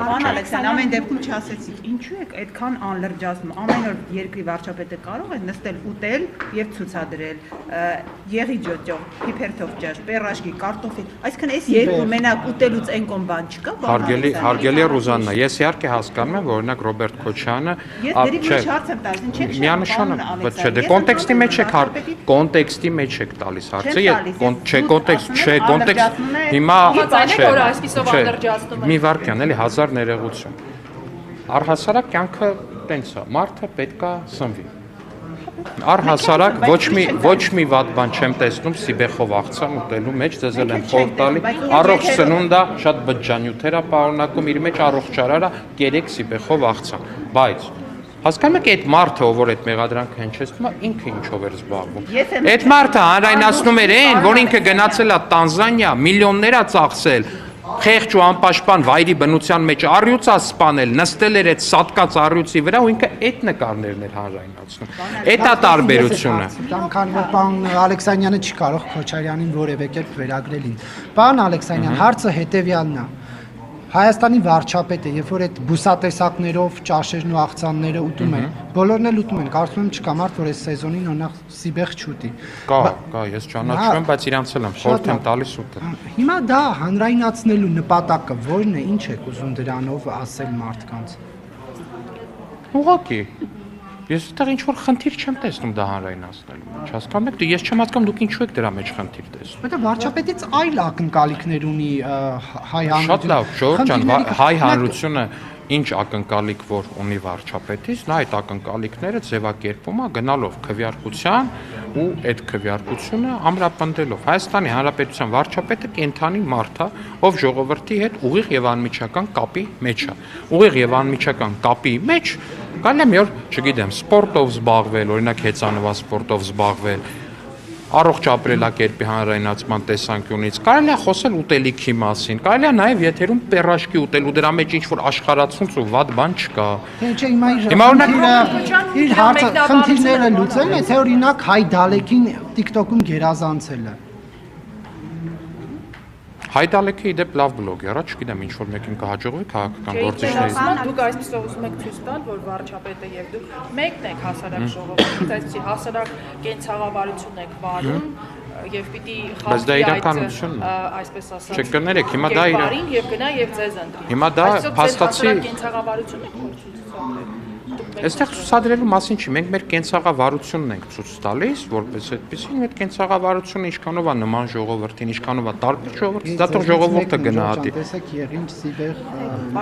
Պարոն Ալեքսյան, ամեն դեպքում չասեցիք, ինչու եք այդքան անլրջացնում, ամեն օր երկրի վարչապետը կարող է նստել ուտել եւ ցուցադրել, եղի ջոջող, փիփերթով ջաշ, պերաշկի, կարտոֆիլ, այսինքն այս երկու մենակ ուտելուց այն կոմ բան չկա, Հարգելի Ռուզաննա, ես իհարկե հասկանում եմ, որ օրինակ Ռոբերտ Քոչյանը, միանշանակ, կոնտեքստի մեջ եք տալիս հարցը, չէ, կոնտեքստ, հիմա մի վարքյան, էլի 1000 ներողություն։ Առհասարակ կյանքը տենց է, մարդը պետք է սնվի։ Առհասարակ ոչ մի վատ բան չեմ տեսնում Սիբեխով աղցան ուտելու մեջ, ձեզ էլ եմ խորհուրդ տալի, առողջ սնունդա, շատ բջջանյութեր է պարունակում, իր մեջ առողջարար է 3 Սիբեխով աղցան, բայց հասկանում եք այդ մարդը, ով որ այդ մեղադրանքը հնչեցնում է, ինքը ինչով էր զբաղվում։ Այդ մարդը հանրայնացնում էր այն, որ ինքը գնացել է Տանզանիա, միլիոններ է ծախսել, խեղճ ու անպաշտպան վայրի բնության մեջ առյուծ է սպանել, նստել էր այդ սատկած առյուծի վրա ու ինքը այդ նկարներն էր հանրայնացնում։ Այդ է տարբերությունը։ Քանի որ պարոն Ալեքսանյանը չի կարող Քոչարյանին որևէ կերպ վերագրել ինձ։ Պարոն Ալեքսանյան, հարցը հետևյալն է։ Հայաստանի վարչապետը, երբ որ այդ բուսատեսակներով ճաշերն ու աղցանները ուտում են, բոլորն էլ ուտում են, կարծում եմ չկա մարդ, որ այս սեզոնին օրինակ Սիբեխ չուտի։ Կա, ես ճանաչում եմ, բայց իրանց էլ եմ խորհուրդ եմ տալիս ուտել։ Հիմա դա հանրայնացնելու նպատակը ո՞րն է, ինչ եք ուզում դրանով ասել մարդկանց։ Ուղղակի ես այդտեղ ինչ-որ խնդիր չեմ տեսնում դա հանրայնացնելու մեջ, հասկանում եք, ես չեմ հասկանում դուք ինչու եք դրա մեջ խնդիր տեսնում։ Որտե վարչապետից այլ ակնկալիքներ ունի հայ հանրությունը։ Շատ լավ, Ժողովուրդ ջան, հայ հանրությունը ինչ ակնկալիք որ ունի վարչապետից, նա այդ ակնկալիքները ձևակերպում է գնալով քվեարկության ու այդ քվեարկությունը ամրապնդելով։ Հայաստանի Հանրապետության վարչապետը կենթանի մարդ է, ով ժողովրդի հետ ուղիղ եւ անմիջական կապի մեջ է։ Ուղիղ եւ անմիջական կապի մեջ կարելի է մի օր, չգիտեմ, սպորտով զբաղվել, օրինակ հեծանվա սպորտով զբաղվել, առողջ ապրելակերպի հանրայնացման տեսանկյունից, կարելի է խոսել ուտելիքի մասին, կարելի է նաև եթերում պերաշկի ուտել ու դրա մեջ ինչ-որ աշխարհացունց ու վատ բան չկա։ Չէ, հիմա օրինակ իր հարցը խնդիրները լուծելն է, թե օրինակ Հայ Դալեկին TikTok-ում գերազանցել է։ Հայ Դալեկը իդեպ լավ բլոգեր է, չգիտեմ ինչ որ մեկին կհաջողվի քաղաքական գործիչներին։ Դուք այսպեսով ուզում եք ցույց տալ, որ վարչապետը եւ դուք մեկն եք հասարակ ժողովրդից, այսպեսի հասարակ կենցաղավարություն եք վարում եւ պիտի խաղի այսպես ասած։ Չկներեք, հիմա դա իր եւ գնա եւ ձեզ ընտրի։ Հիմա դա փաստացի կենցաղավարություն եք ցույց Այստեղ ցուցադրելու մասին չի, մենք մեր կենցաղավարությունն ենք ցույց տալիս, որպես այդպեսին այդ կենցաղավարությունը ինչքանով է նման ժողովրդին, ինչքանով է տարբեր ժողովրդից, դա թող ժողովուրդը գնահատի։ Տեսեք եղինչ Սիբեխ